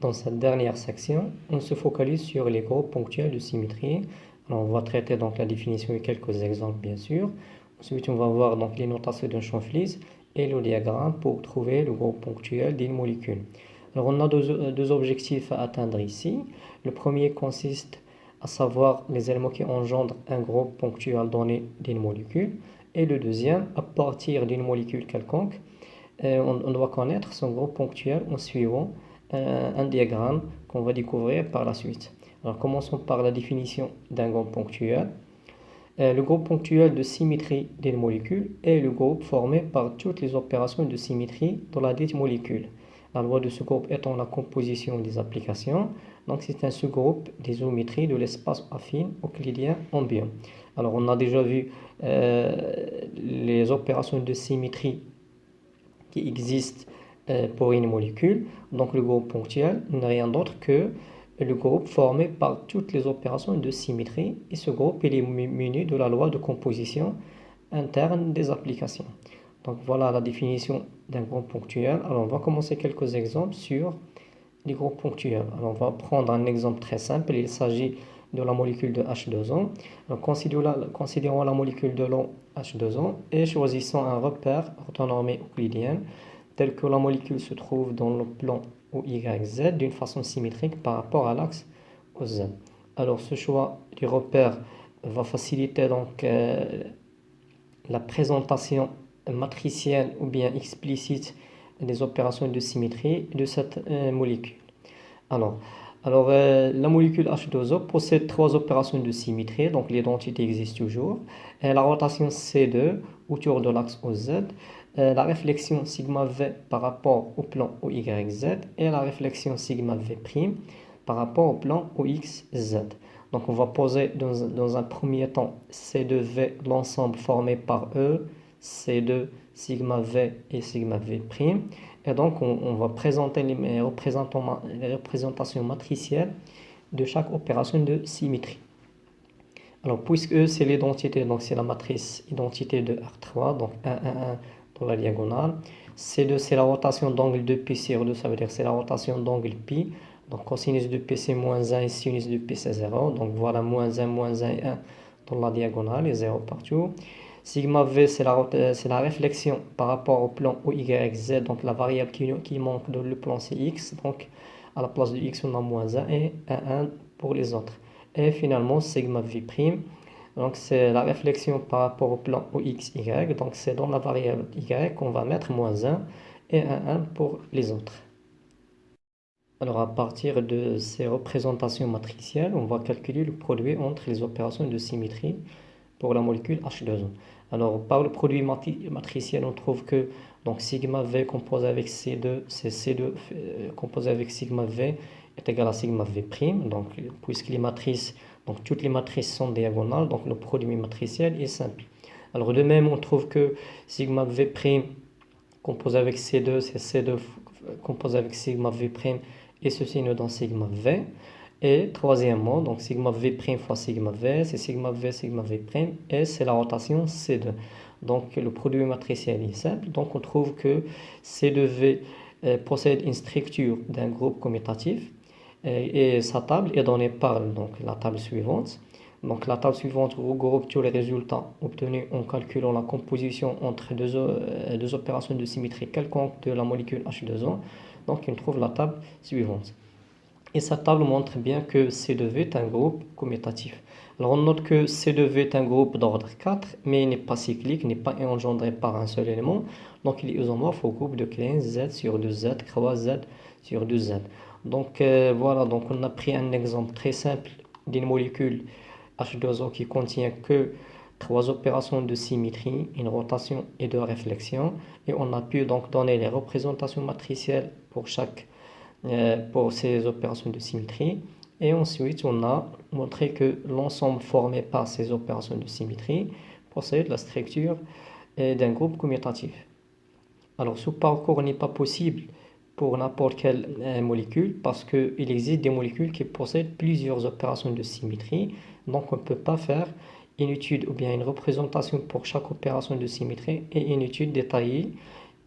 Dans cette dernière section, on se focalise sur les groupes ponctuels de symétrie. Alors, on va traiter donc la définition et quelques exemples bien sûr. Ensuite, on va voir donc les notations d'un champ Flies et le diagramme pour trouver le groupe ponctuel d'une molécule. Alors, on a deux objectifs à atteindre ici. Le premier consiste à savoir les éléments qui engendrent un groupe ponctuel donné d'une molécule. Et le deuxième, à partir d'une molécule quelconque, on doit connaître son groupe ponctuel en suivant un diagramme qu'on va découvrir par la suite. Alors commençons par la définition d'un groupe ponctuel. Le groupe ponctuel de symétrie d'une molécule est le groupe formé par toutes les opérations de symétrie dans la dite molécule. La loi de ce groupe étant la composition des applications, donc c'est un sous-groupe des géométries de l'espace affine euclidien ambiant. Alors on a déjà vu les opérations de symétrie qui existent pour une molécule. Donc le groupe ponctuel n'est rien d'autre que le groupe formé par toutes les opérations de symétrie, et ce groupe il est muni de la loi de composition interne des applications. Donc voilà la définition d'un groupe ponctuel. Alors on va commencer quelques exemples sur les groupes ponctuels. Alors on va prendre un exemple très simple, il s'agit de la molécule de H2O. Alors, considérons la molécule de l'eau H2O et choisissons un repère orthonormé euclidien tel que la molécule se trouve dans le plan OYZ d'une façon symétrique par rapport à l'axe OZ. Alors ce choix du repère va faciliter donc la présentation matricielle ou bien explicite des opérations de symétrie de cette molécule. Alors, la molécule H2O possède trois opérations de symétrie, donc l'identité existe toujours. La rotation C2 autour de l'axe OZ, la réflexion sigma V par rapport au plan OYZ et la réflexion sigma V' par rapport au plan OXZ. Donc on va poser dans un premier temps C2V, l'ensemble formé par E, C2, sigma V et sigma V'. Et donc on va présenter les représentations matricielles de chaque opération de symétrie. Alors puisque E c'est l'identité, donc c'est la matrice identité de R3, donc 1, 1, 1 dans la diagonale. C2 c'est la rotation d'angle de π sur 2, ça veut dire c'est la rotation d'angle π. Donc cosinus de π c'est moins 1 et sinus de π c'est 0. Donc voilà moins 1 et 1 dans la diagonale et 0 partout. Sigma V c'est la réflexion par rapport au plan OYZ, donc la variable qui manque dans le plan c'est X. Donc à la place de X on a moins 1 et 1 pour les autres. Et finalement sigma V', donc c'est la réflexion par rapport au plan OXY, donc c'est dans la variable Y qu'on va mettre moins 1 et 1 pour les autres. Alors à partir de ces représentations matricielles, on va calculer le produit entre les opérations de symétrie pour la molécule H2O. Alors par le produit matriciel, on trouve que donc sigma V composé avec C2, c'est C2 composé avec sigma V est égal à sigma V'. Donc puisque les matrices, donc toutes les matrices sont diagonales, donc le produit matriciel est simple. Alors de même, on trouve que sigma V' composé avec C2, c'est C2 composé avec sigma V' et ceci nous donne sigma V. Et troisièmement, donc sigma V' fois sigma V, c'est sigma V' et c'est la rotation C2. Donc le produit matriciel est simple. Donc on trouve que C2V possède une structure d'un groupe commutatif et sa table est donnée par donc, la table suivante. Donc la table suivante regroupe tous les résultats obtenus en calculant la composition entre deux opérations de symétrie quelconque de la molécule H2O. Donc on trouve la table suivante. Et cette table montre bien que C2V est un groupe commutatif. Alors on note que C2V est un groupe d'ordre 4, mais il n'est pas cyclique, n'est pas engendré par un seul élément. Donc il est isomorphe au groupe de Klein Z sur 2Z, croix Z sur 2Z. Donc voilà, donc on a pris un exemple très simple d'une molécule H2O qui contient que trois opérations de symétrie, une rotation et deux réflexions. Et on a pu donc donner les représentations matricielles pour ces opérations de symétrie. Et ensuite, on a montré que l'ensemble formé par ces opérations de symétrie possède la structure d'un groupe commutatif. Alors, ce parcours n'est pas possible pour n'importe quelle molécule parce qu'il existe des molécules qui possèdent plusieurs opérations de symétrie. Donc, on ne peut pas faire une étude ou bien une représentation pour chaque opération de symétrie et une étude détaillée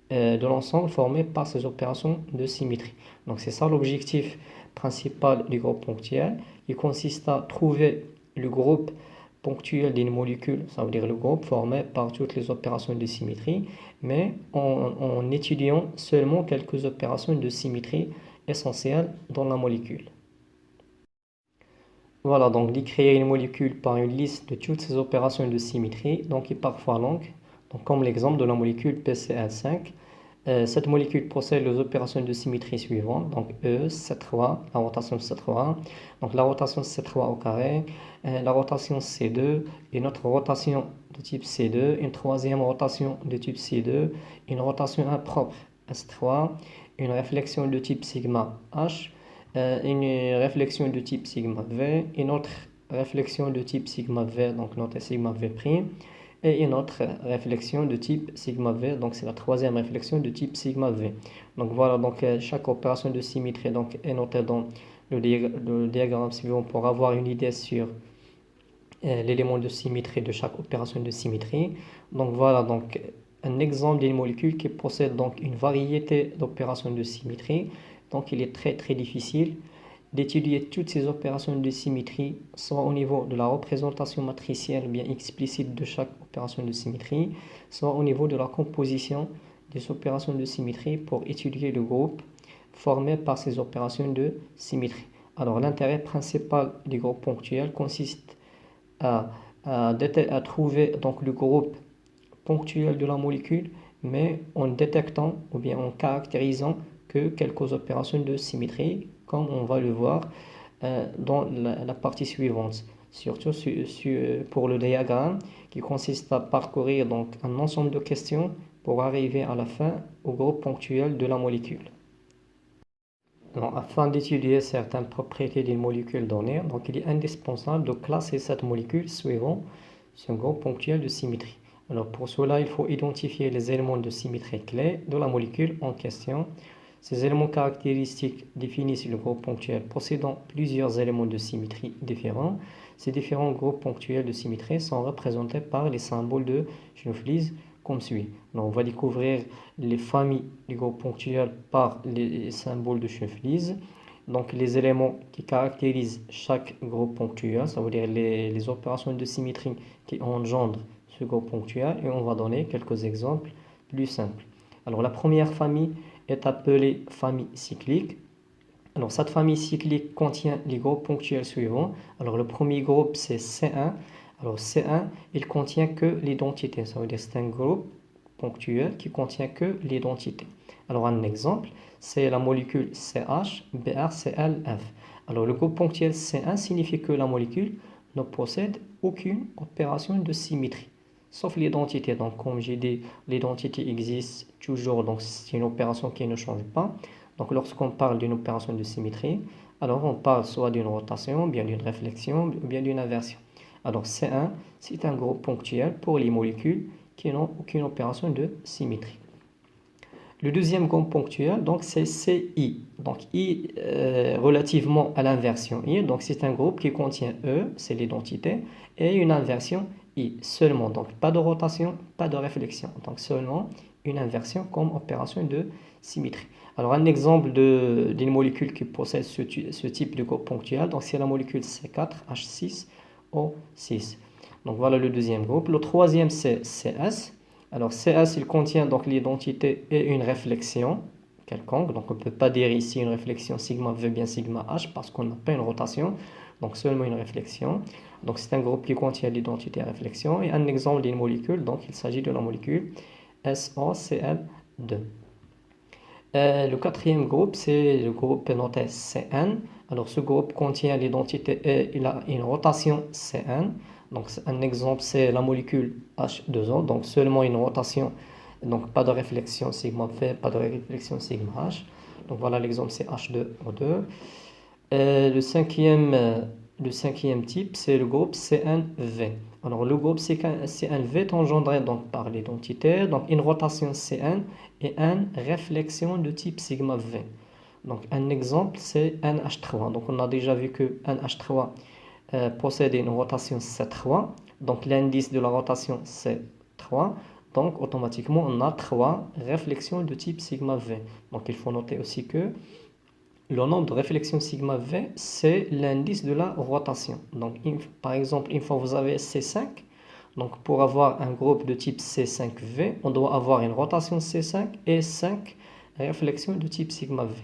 de l'ensemble formé par ces opérations de symétrie. Donc c'est ça l'objectif principal du groupe ponctuel. Il consiste à trouver le groupe ponctuel d'une molécule, ça veut dire le groupe formé par toutes les opérations de symétrie, mais en étudiant seulement quelques opérations de symétrie essentielles dans la molécule. Voilà, donc d'y créer une molécule par une liste de toutes ces opérations de symétrie, donc qui est parfois longue, donc comme l'exemple de la molécule PCl5. Cette molécule possède les opérations de symétrie suivantes, donc E, C3, la rotation C3, donc la rotation C3 au carré, la rotation C2, une autre rotation de type C2, une troisième rotation de type C2, une rotation impropre S3, une réflexion de type sigma H, une réflexion de type sigma V, une autre réflexion de type sigma V, donc notre sigma V', et une autre réflexion de type sigma V, donc c'est la troisième réflexion de type sigma V. Donc voilà, donc chaque opération de symétrie donc, est notée dans le diagramme suivant pour avoir une idée sur l'élément de symétrie de chaque opération de symétrie. Donc voilà, donc un exemple d'une molécule qui possède donc une variété d'opérations de symétrie. Donc il est très difficile d'étudier toutes ces opérations de symétrie, soit au niveau de la représentation matricielle bien explicite de chaque opération de symétrie, soit au niveau de la composition des opérations de symétrie pour étudier le groupe formé par ces opérations de symétrie. Alors l'intérêt principal du groupe ponctuel consiste à trouver donc le groupe ponctuel de la molécule, mais en détectant ou bien en caractérisant que quelques opérations de symétrie, comme on va le voir dans la partie suivante, surtout pour le diagramme qui consiste à parcourir donc un ensemble de questions pour arriver à la fin au groupe ponctuel de la molécule. Alors, afin d'étudier certaines propriétés d'une molécule donnée, donc il est indispensable de classer cette molécule suivant son groupe ponctuel de symétrie. Alors pour cela, il faut identifier les éléments de symétrie clés de la molécule en question. Ces éléments caractéristiques définissent le groupe ponctuel possédant plusieurs éléments de symétrie différents. Ces différents groupes ponctuels de symétrie sont représentés par les symboles de Schoenflies comme suit. Donc, on va découvrir les familles du groupe ponctuel par les symboles de Schoenflies. Donc les éléments qui caractérisent chaque groupe ponctuel, ça veut dire les opérations de symétrie qui engendrent ce groupe ponctuel, et on va donner quelques exemples plus simples. Alors la première famille est appelée famille cyclique. Alors cette famille cyclique contient les groupes ponctuels suivants. Alors le premier groupe c'est C1. Alors C1 il contient que l'identité, ça veut dire c'est un groupe ponctuel qui contient que l'identité. Alors un exemple, c'est la molécule CH, BrClF. Alors le groupe ponctuel C1 signifie que la molécule ne possède aucune opération de symétrie, sauf l'identité. Donc comme j'ai dit, l'identité existe toujours, donc c'est une opération qui ne change pas. Donc lorsqu'on parle d'une opération de symétrie, alors on parle soit d'une rotation, bien d'une réflexion, ou bien d'une inversion. Alors C1, c'est un groupe ponctuel pour les molécules qui n'ont aucune opération de symétrie. Le deuxième groupe ponctuel, donc c'est CI. Donc I relativement à l'inversion I, donc c'est un groupe qui contient E, c'est l'identité, et une inversion I seulement. Donc pas de rotation, pas de réflexion. Donc seulement une inversion comme opération de symétrie. Alors un exemple d'une molécule qui possède ce type de groupe ponctuel, donc c'est la molécule C4H6O6. Donc voilà le deuxième groupe. Le troisième c'est CS. Alors CS il contient donc l'identité et une réflexion quelconque. Donc on ne peut pas dire ici une réflexion sigma V bien sigma H parce qu'on n'a pas une rotation. Donc seulement une réflexion. Donc c'est un groupe qui contient l'identité et la réflexion. Et un exemple d'une molécule, donc il s'agit de la molécule SOCl2. Le quatrième groupe, c'est le groupe noté CN. Alors ce groupe contient l'identité et il a une rotation CN. Donc un exemple, c'est la molécule H2O. Donc seulement une rotation, donc pas de réflexion sigma V, pas de réflexion sigma H. Donc voilà l'exemple, c'est H2O2. Le cinquième type, c'est le groupe CNV. Alors le groupe CNV est engendré donc par l'identité, donc une rotation CN et une réflexion de type sigma V. Donc un exemple, c'est NH3. Donc on a déjà vu que NH3 possède une rotation C3. Donc l'indice de la rotation c'est 3. Donc, automatiquement, on a 3 réflexions de type sigma V. Donc, il faut noter aussi que le nombre de réflexions sigma V, c'est l'indice de la rotation. Donc, par exemple, une fois vous avez C5, donc pour avoir un groupe de type C5V, on doit avoir une rotation C5 et 5 réflexions de type sigma V.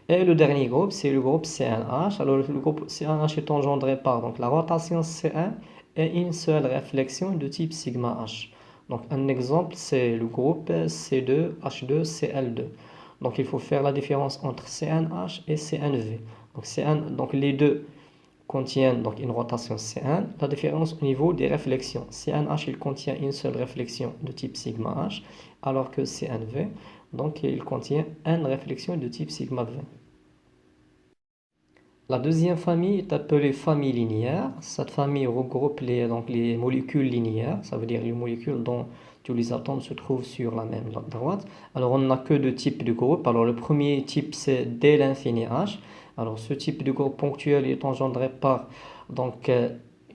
Et le dernier groupe, c'est le groupe C1H. Alors, le groupe C1H est engendré par donc, la rotation C1 et une seule réflexion de type sigma H. Donc, un exemple, c'est le groupe C2H2Cl2. Donc, il faut faire la différence entre C1H et C1V. Donc, les deux contiennent donc, une rotation C1. La différence au niveau des réflexions. C1H, il contient une seule réflexion de type sigma H, alors que C1V, donc, il contient une réflexion de type sigma V. La deuxième famille est appelée famille linéaire. Cette famille regroupe donc les molécules linéaires, ça veut dire les molécules dont tous les atomes se trouvent sur la même droite. Alors on n'a que deux types de groupes. Alors le premier type c'est dès l'infini H. Alors ce type de groupe ponctuel est engendré par donc,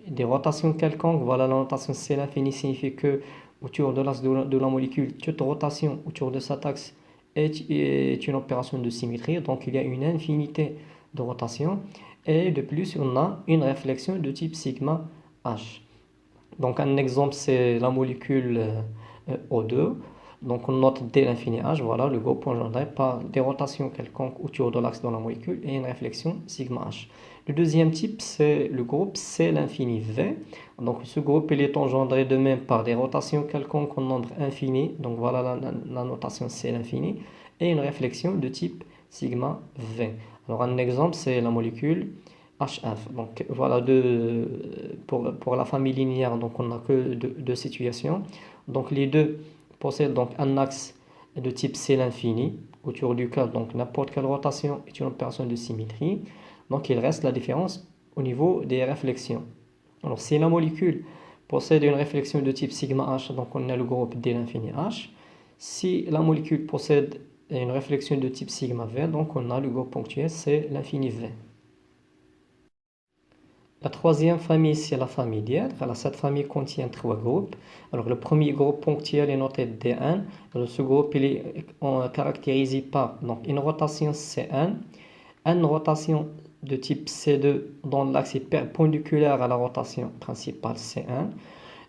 des rotations quelconques. Voilà, la notation C l'infini signifie que autour de l'axe de la molécule, toute rotation autour de cet axe est une opération de symétrie. Donc il y a une infinité de rotation, et de plus on a une réflexion de type sigma H. Donc un exemple c'est la molécule O2. Donc on note dès l'infini H, voilà le groupe engendré par des rotations quelconques autour de l'axe de la molécule et une réflexion sigma H. Le deuxième type c'est le groupe C l'infini V. Donc ce groupe il est engendré de même par des rotations quelconques en nombre infini. Donc voilà la notation C l'infini et une réflexion de type sigma V. Alors un exemple, c'est la molécule HF. Donc voilà, pour la famille linéaire, donc on n'a que deux situations. Donc les deux possèdent donc un axe de type C l'infini, autour duquel donc n'importe quelle rotation est une opération de symétrie. Donc il reste la différence au niveau des réflexions. Alors si la molécule possède une réflexion de type sigma H, donc on a le groupe D l'infini H. Si la molécule possède une réflexion de type sigma V, donc on a le groupe ponctuel, c'est l'infini V. La troisième famille, c'est la famille dièdre. Alors, cette famille contient 3 groupes. Alors, le premier groupe ponctuel est noté D1. Alors, ce groupe il est caractérisé par donc, une rotation C1, une rotation de type C2 dont l'axe est perpendiculaire à la rotation principale C1.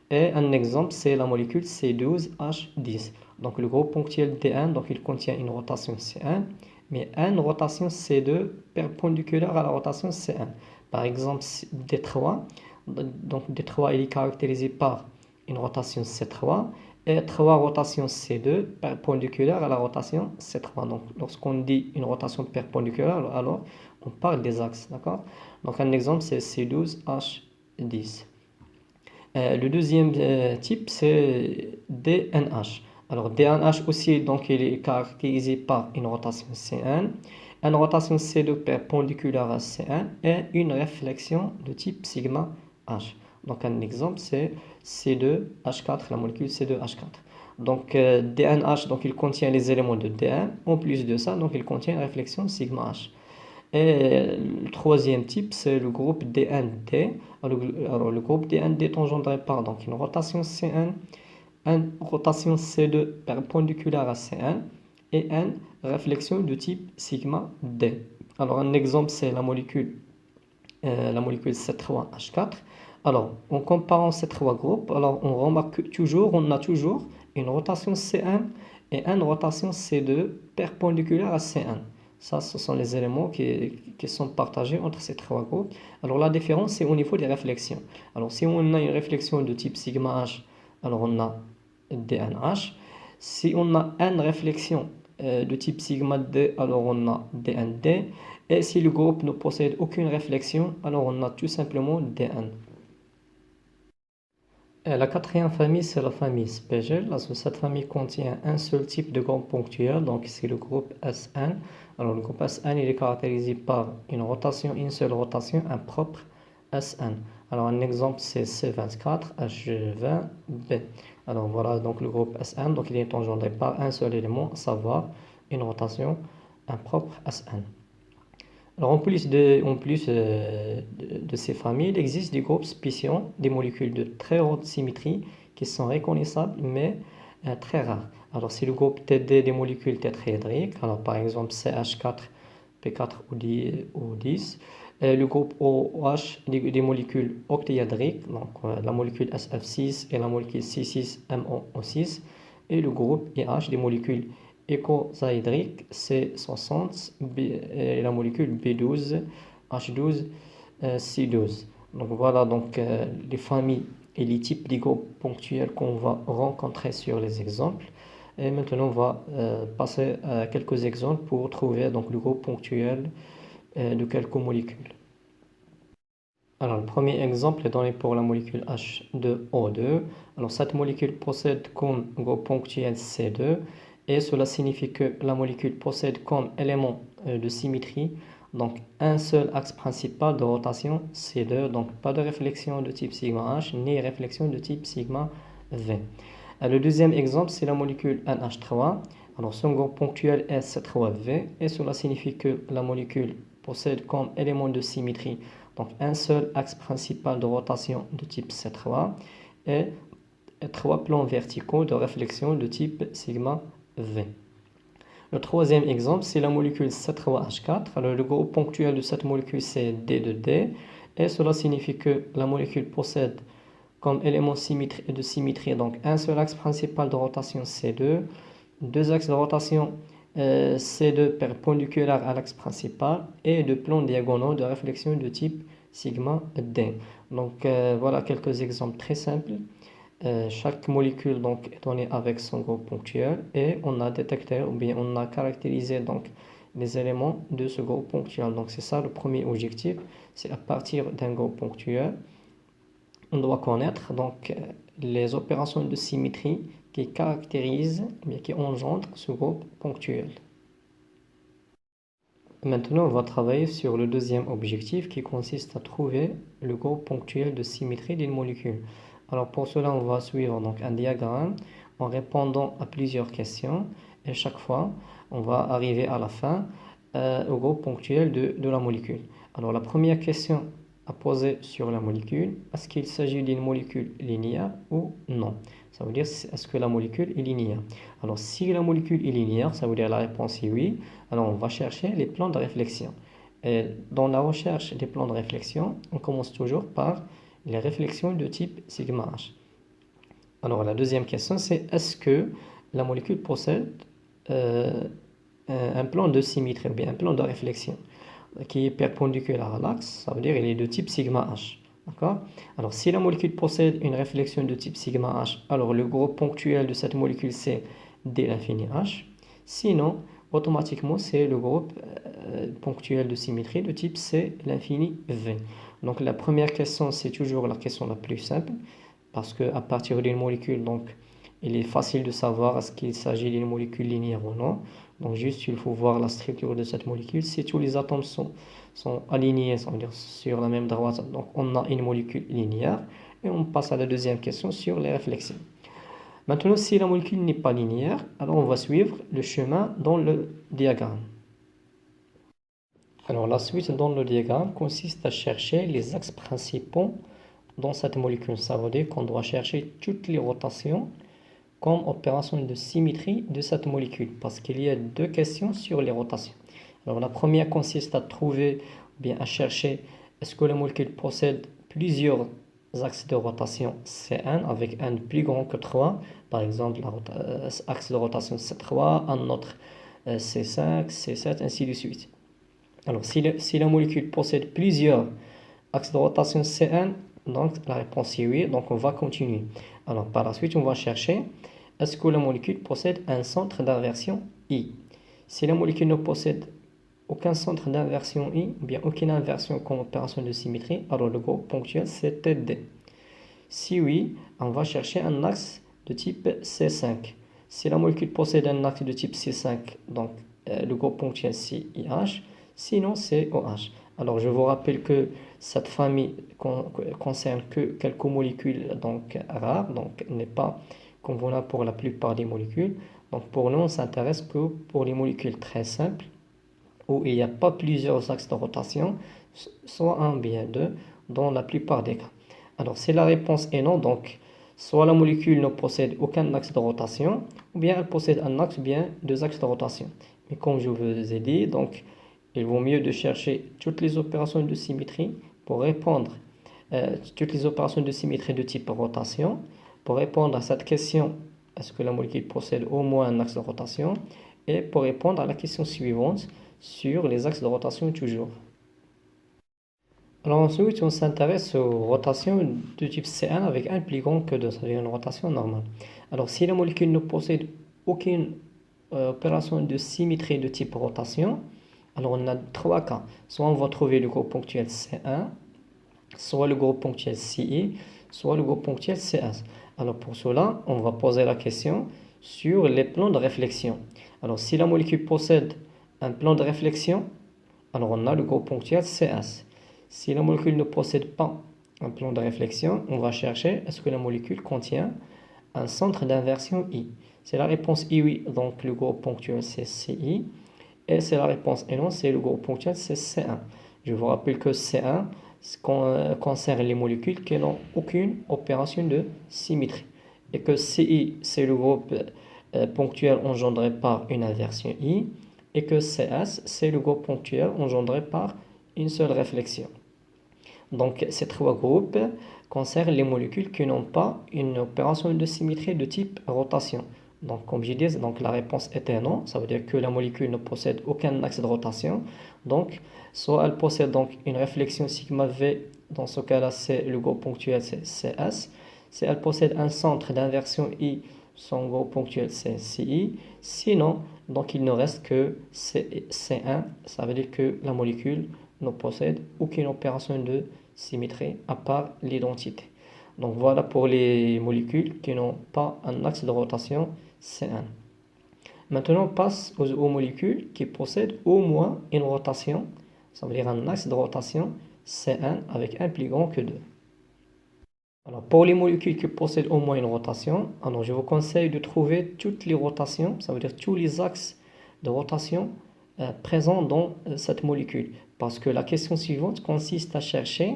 Et un exemple, c'est la molécule C12H10. Donc le groupe ponctuel D1, donc il contient une rotation C1, mais une rotation C2 perpendiculaire à la rotation C1. Par exemple, D3, donc D3 il est caractérisé par une rotation C3 et 3 rotations C2 perpendiculaires à la rotation C3. Donc lorsqu'on dit une rotation perpendiculaire, alors on parle des axes, d'accord? Donc un exemple, c'est C12H10. Le deuxième type, c'est DNH. Alors, DNH aussi, donc, il est caractérisé par une rotation C1, une rotation C2 perpendiculaire à C1 et une réflexion de type sigma H. Donc, un exemple, c'est C2H4, la molécule C2H4. Donc, DNH, donc, il contient les éléments de D1. En plus de ça, donc, il contient une réflexion sigma H. Et le troisième type, c'est le groupe DND. Alors, le groupe DND est engendré par donc, une rotation C1, une rotation C2 perpendiculaire à C1 et une réflexion de type sigma D. Alors, un exemple, c'est la molécule C3H4. Alors, en comparant ces 3 groupes, alors on remarque que on a toujours une rotation C1 et une rotation C2 perpendiculaire à C1. Ça, ce sont les éléments qui sont partagés entre ces 3 groupes. Alors, la différence, c'est au niveau des réflexions. Alors, si on a une réflexion de type sigma H, alors on a DNH. Si on a une réflexion de type sigma D, alors on a DND. Et si le groupe ne possède aucune réflexion, alors on a tout simplement DN. La quatrième famille, c'est la famille Speggel. Cette famille contient un seul type de groupe ponctuel, donc c'est le groupe SN. Alors le groupe SN, il est caractérisé par une rotation, une seule rotation, un propre SN. Alors un exemple, c'est C24, H20B. Alors voilà, donc le groupe SN, donc il est engendré par un seul élément, à savoir une rotation, un propre SN. Alors en plus de ces familles, il existe des groupes spéciaux, des molécules de très haute symétrie qui sont reconnaissables, mais très rares. Alors, c'est le groupe TD des molécules tétraédriques. Alors, par exemple, CH4, P4 ou 10. Le groupe OH des molécules octaédriques, donc la molécule SF6 et la molécule C6MO6. Et le groupe IH des molécules écosaédriques, C60 et la molécule B12, H12, C12. Donc voilà donc les familles et les types de groupes ponctuels qu'on va rencontrer sur les exemples. Et maintenant, on va passer à quelques exemples pour trouver donc le groupe ponctuel de quelques molécules. Alors, le premier exemple est donné pour la molécule H2O2. Alors, cette molécule possède comme groupe ponctuel C2 et cela signifie que la molécule possède comme élément de symétrie donc un seul axe principal de rotation C2, donc pas de réflexion de type sigma H ni réflexion de type sigma V. Le deuxième exemple, c'est la molécule NH3. Alors, son groupe ponctuel est C3V et cela signifie que la molécule possède comme élément de symétrie donc un seul axe principal de rotation de type C3 et trois plans verticaux de réflexion de type sigma V. Le troisième exemple, c'est la molécule C3H4. Alors, le groupe ponctuel de cette molécule, c'est D2D. Et cela signifie que la molécule possède comme élément de symétrie donc un seul axe principal de rotation C2, deux axes de rotation C2 perpendiculaires à l'axe principal et deux plans diagonaux de réflexion de type sigma D. Donc voilà quelques exemples très simples. Chaque molécule donc est donnée avec son groupe ponctuel et on a détecté ou bien on a caractérisé donc les éléments de ce groupe ponctuel. Donc c'est ça le premier objectif, c'est à partir d'un groupe ponctuel, on doit connaître donc les opérations de symétrie qui caractérisent, bien qui engendrent ce groupe ponctuel. Maintenant, on va travailler sur le deuxième objectif qui consiste à trouver le groupe ponctuel de symétrie d'une molécule. Alors pour cela, on va suivre donc un diagramme en répondant à plusieurs questions et chaque fois, on va arriver à la fin au groupe ponctuel de la molécule. Alors la première question à poser sur la molécule, est-ce qu'il s'agit d'une molécule linéaire ou non? Ça veut dire est-ce que la molécule est linéaire? Alors si la molécule est linéaire, ça veut dire la réponse est oui. Alors on va chercher les plans de réflexion. Et dans la recherche des plans de réflexion, on commence toujours par les réflexions de type sigma H. Alors la deuxième question c'est est-ce que la molécule possède un plan de symétrie ou bien un plan de réflexion qui est perpendiculaire à l'axe, ça veut dire qu'il est de type sigma H. D'accord? Alors si la molécule possède une réflexion de type sigma H, alors le groupe ponctuel de cette molécule c'est D l'infini H. Sinon, automatiquement c'est le groupe ponctuel de symétrie de type C l'infini V. Donc la première question c'est toujours la question la plus simple parce qu'à partir d'une molécule, donc il est facile de savoir est-ce qu'il s'agit d'une molécule linéaire ou non. Donc juste il faut voir la structure de cette molécule. Si tous les atomes sont alignés, c'est-à-dire sur la même droite, donc on a une molécule linéaire. Et on passe à la deuxième question sur les réflexions. Maintenant, si la molécule n'est pas linéaire, alors on va suivre le chemin dans le diagramme. Alors la suite dans le diagramme consiste à chercher les axes principaux dans cette molécule. Ça veut dire qu'on doit chercher toutes les rotations comme opération de symétrie de cette molécule, parce qu'il y a deux questions sur les rotations. Alors la première consiste à trouver, ou bien à chercher, est-ce que la molécule possède plusieurs axes de rotation C1 avec un plus grand que 3, par exemple axe de rotation C3, un autre C5, C7, ainsi de suite. Alors si la molécule possède plusieurs axes de rotation C1, donc la réponse est oui, donc on va continuer. Alors par la suite, on va chercher est-ce que la molécule possède un centre d'inversion I. Si la molécule ne possède aucun centre d'inversion I, ou bien aucune inversion comme opération de symétrie, alors le groupe ponctuel c'est D. Si oui, on va chercher un axe de type C5. Si la molécule possède un axe de type C5, donc le groupe ponctuel c'est IH, sinon c'est OH. Alors je vous rappelle que cette famille concerne que quelques molécules donc rares, donc n'est pas convenable pour la plupart des molécules. Donc pour nous, on s'intéresse que pour les molécules très simples, où il n'y a pas plusieurs axes de rotation, soit un bien deux, dans la plupart des cas. Alors si la réponse est non, donc soit la molécule ne possède aucun axe de rotation, ou bien elle possède un axe ou bien deux axes de rotation. Mais comme je vous ai dit, donc il vaut mieux de chercher toutes les opérations de symétrie pour répondre toutes les opérations de symétrie de type rotation pour répondre à cette question, est-ce que la molécule possède au moins un axe de rotation, et pour répondre à la question suivante sur les axes de rotation toujours. Alors ensuite, on s'intéresse aux rotations de type C1 avec un plus grand que 2, c'est-à-dire une rotation normale. Alors si la molécule ne possède aucune opération de symétrie de type rotation, alors on a trois cas. Soit on va trouver le groupe ponctuel C1, soit le groupe ponctuel CI, soit le groupe ponctuel CS. Alors pour cela, on va poser la question sur les plans de réflexion. Alors si la molécule possède un plan de réflexion, alors on a le groupe ponctuel CS. Si la molécule ne possède pas un plan de réflexion, on va chercher est-ce que la molécule contient un centre d'inversion I. C'est la réponse I, oui, donc le groupe ponctuel c'est CI. Et c'est la réponse et non, c'est le groupe ponctuel c'est C1. Je vous rappelle que C1 concerne les molécules qui n'ont aucune opération de symétrie. Et que CI, c'est le groupe ponctuel engendré par une inversion I. Et que CS, c'est le groupe ponctuel engendré par une seule réflexion. Donc ces trois groupes concernent les molécules qui n'ont pas une opération de symétrie de type rotation. Donc comme je dis, donc la réponse était non, ça veut dire que la molécule ne possède aucun axe de rotation. Donc soit elle possède donc une réflexion sigma V, dans ce cas-là c'est le groupe ponctuel c'est CS. Si elle possède un centre d'inversion I, son groupe ponctuel c'est CI. Sinon, donc il ne reste que C1, ça veut dire que la molécule ne possède aucune opération de symétrie à part l'identité. Donc voilà pour les molécules qui n'ont pas un axe de rotation C1. Maintenant on passe aux molécules qui possèdent au moins une rotation, ça veut dire un axe de rotation C1 avec un plus grand que 2. Alors pour les molécules qui possèdent au moins une rotation, alors je vous conseille de trouver toutes les rotations, ça veut dire tous les axes de rotation présents dans cette molécule. Parce que la question suivante consiste à chercher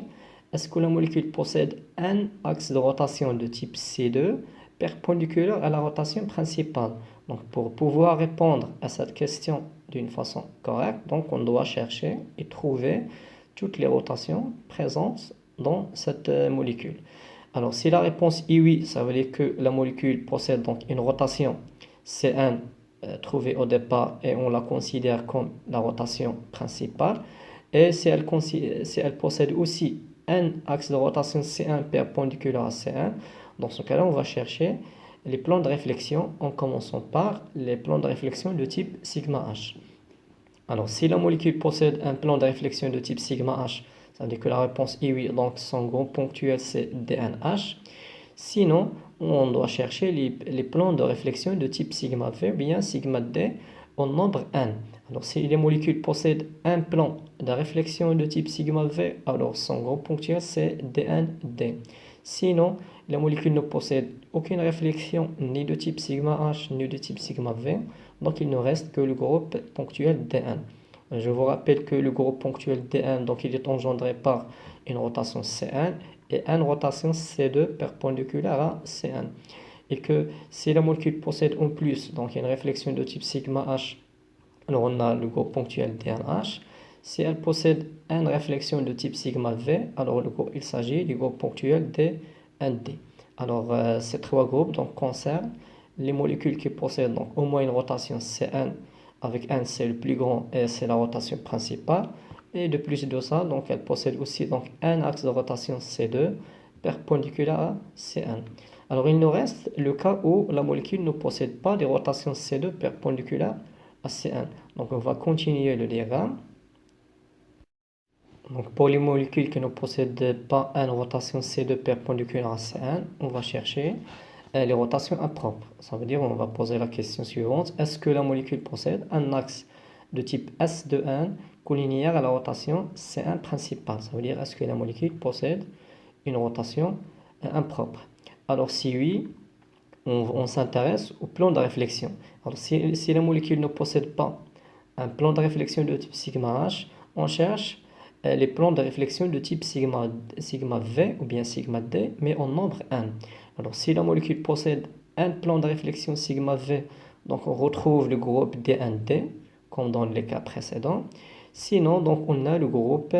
est-ce que la molécule possède un axe de rotation de type C2 perpendiculaire à la rotation principale. Donc pour pouvoir répondre à cette question d'une façon correcte, donc on doit chercher et trouver toutes les rotations présentes dans cette molécule. Alors si la réponse est oui, ça veut dire que la molécule possède donc une rotation C1 trouvée au départ et on la considère comme la rotation principale. Et si elle possède aussi un axe de rotation C1 perpendiculaire à C1, dans ce cas-là, on va chercher les plans de réflexion en commençant par les plans de réflexion de type sigma H. Alors, si la molécule possède un plan de réflexion de type sigma H, ça veut dire que la réponse est oui, donc son groupe ponctuel c'est DNH. Sinon, on doit chercher les plans de réflexion de type sigma V, bien sigma D au nombre n. Alors, si les molécules possèdent un plan de réflexion de type sigma V, alors son groupe ponctuel c'est DND. Sinon, la molécule ne possède aucune réflexion ni de type sigma H ni de type sigma V, donc il ne reste que le groupe ponctuel Dn. Je vous rappelle que le groupe ponctuel Dn, donc il est engendré par une rotation C1 et une rotation C2 perpendiculaire à C1. Et que si la molécule possède en plus donc une réflexion de type sigma H, alors on a le groupe ponctuel DNH. Si elle possède une réflexion de type sigma V, alors il s'agit du groupe ponctuel DND. Alors ces trois groupes donc concernent les molécules qui possèdent donc au moins une rotation C1 avec un c'est le plus grand et c'est la rotation principale. Et de plus de ça, donc elle possède aussi donc un axe de rotation C2 perpendiculaire à C1. Alors il nous reste le cas où la molécule ne possède pas de rotation C2 perpendiculaire à C1. Donc on va continuer le diagramme. Donc pour les molécules qui ne possèdent pas une rotation C2 perpendiculaire à C1, on va chercher les rotations impropres. Ça veut dire on va poser la question suivante. Est-ce que la molécule possède un axe de type S de 1 collinéaire à la rotation C1 principale? Ça veut dire est-ce que la molécule possède une rotation impropre? Alors si oui, on s'intéresse au plan de réflexion. Alors si la molécule ne possède pas un plan de réflexion de type sigma H, on cherche les plans de réflexion de type sigma V ou bien sigma D, mais en nombre n. Alors, si la molécule possède un plan de réflexion sigma V, donc on retrouve le groupe DND, comme dans les cas précédents. Sinon, donc on a le groupe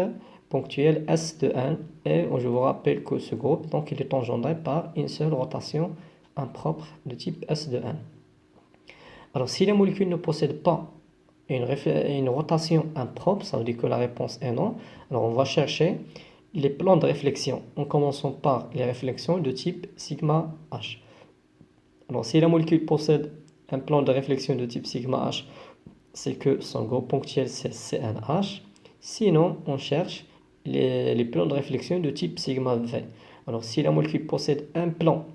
ponctuel S de n, et je vous rappelle que ce groupe, donc il est engendré par une seule rotation impropre de type S de n. Alors, si la molécule ne possède pas une rotation impropre, ça veut dire que la réponse est non. Alors, on va chercher les plans de réflexion en commençant par les réflexions de type sigma H. Alors, si la molécule possède un plan de réflexion de type sigma H, c'est que son groupe ponctuel c'est CNH. Sinon, on cherche les plans de réflexion de type sigma V. Alors, si la molécule possède un plan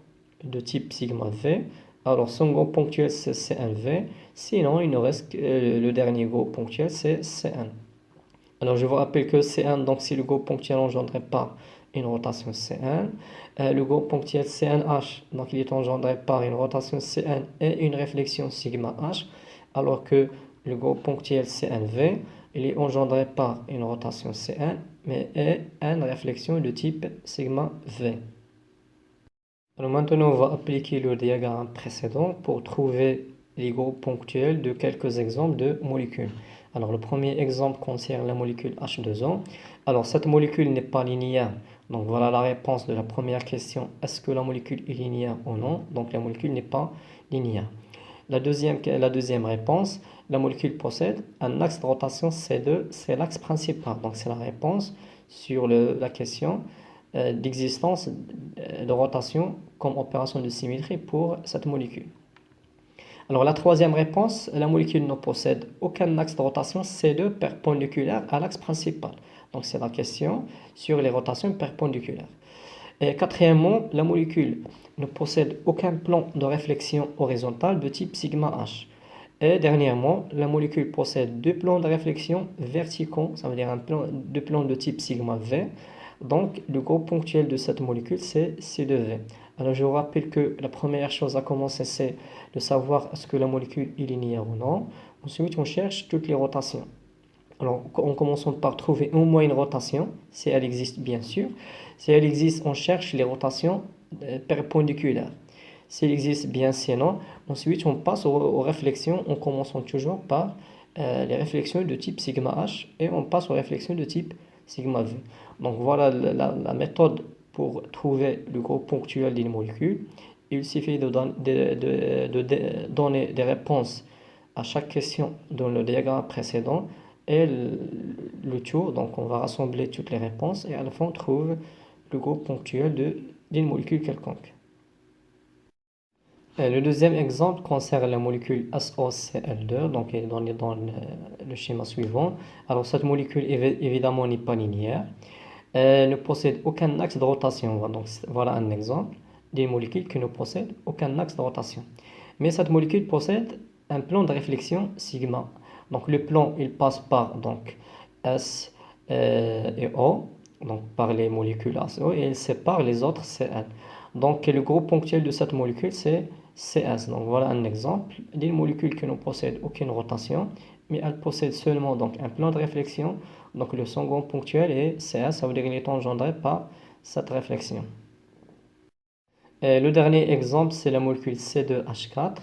de type sigma V, alors son groupe ponctuel c'est CNV. Sinon, il nous reste le dernier groupe ponctuel c'est CN. Alors, je vous rappelle que CN, donc c'est le groupe ponctuel engendré par une rotation CN. Le groupe ponctuel CNH, donc il est engendré par une rotation CN et une réflexion sigma H, alors que le groupe ponctuel CNV, il est engendré par une rotation CN, mais et une réflexion de type sigma V. Alors maintenant, on va appliquer le diagramme précédent pour trouver les groupes ponctuels de quelques exemples de molécules. Alors le premier exemple concerne la molécule H2O. Alors cette molécule n'est pas linéaire. Donc voilà la réponse de la première question. Est-ce que la molécule est linéaire ou non? Donc la molécule n'est pas linéaire. La deuxième réponse, la molécule possède un axe de rotation C2, c'est l'axe principal. Donc c'est la réponse sur la question d'existence de rotation comme opération de symétrie pour cette molécule. Alors la troisième réponse, la molécule ne possède aucun axe de rotation C2 perpendiculaire à l'axe principal. Donc c'est la question sur les rotations perpendiculaires. Et quatrièmement, la molécule ne possède aucun plan de réflexion horizontale de type sigma H. Et dernièrement, la molécule possède deux plans de réflexion verticaux, ça veut dire deux plans de type sigma V. Donc, le groupe ponctuel de cette molécule, c'est C2V. Alors, je vous rappelle que la première chose à commencer, c'est de savoir est-ce que la molécule est linéaire ou non. Ensuite, on cherche toutes les rotations. Alors, en commençant par trouver au moins une rotation, si elle existe bien sûr. Si elle existe, on cherche les rotations perpendiculaires. S'il existe bien, sinon, ensuite on passe aux réflexions en commençant toujours par les réflexions de type sigma H et on passe aux réflexions de type sigma V. Donc voilà la méthode pour trouver le groupe ponctuel d'une molécule. Il suffit de donner des réponses à chaque question dans le diagramme précédent et le tout, donc on va rassembler toutes les réponses et à la fin on trouve le groupe ponctuel d'une molécule quelconque. Le deuxième exemple concerne la molécule SOCl2, donc elle est donnée dans le schéma suivant. Alors cette molécule évidemment n'est pas linéaire, elle ne possède aucun axe de rotation. Donc voilà un exemple d'une molécule qui ne possède aucun axe de rotation. Mais cette molécule possède un plan de réflexion sigma. Donc le plan il passe par donc S et O, donc par les molécules SO, et il sépare les autres Cl. Donc le groupe ponctuel de cette molécule c'est CS. Donc voilà un exemple d'une molécule qui ne possède aucune rotation, mais elle possède seulement donc un plan de réflexion. Donc le son groupe ponctuel est CS, ça veut dire qu'il est engendré par cette réflexion. Et le dernier exemple, c'est la molécule C2H4.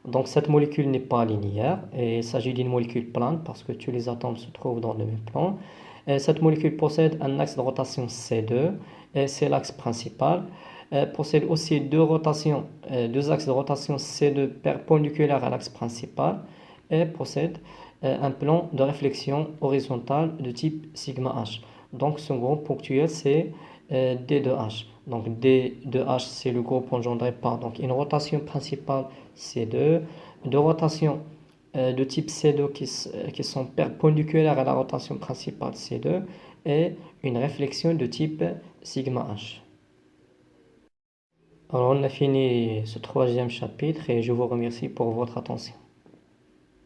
Donc cette molécule n'est pas linéaire et il s'agit d'une molécule plane parce que tous les atomes se trouvent dans le même plan. Et cette molécule possède un axe de rotation C2 et c'est l'axe principal. Elle possède aussi deux axes de rotation C2 perpendiculaires à l'axe principal et possède un plan de réflexion horizontale de type sigma H. Donc son groupe ponctuel c'est D2H. Donc D2H c'est le groupe engendré par donc, une rotation principale C2, deux rotations de type C2 qui sont perpendiculaires à la rotation principale C2 et une réflexion de type sigma H. Alors on a fini ce troisième chapitre et je vous remercie pour votre attention.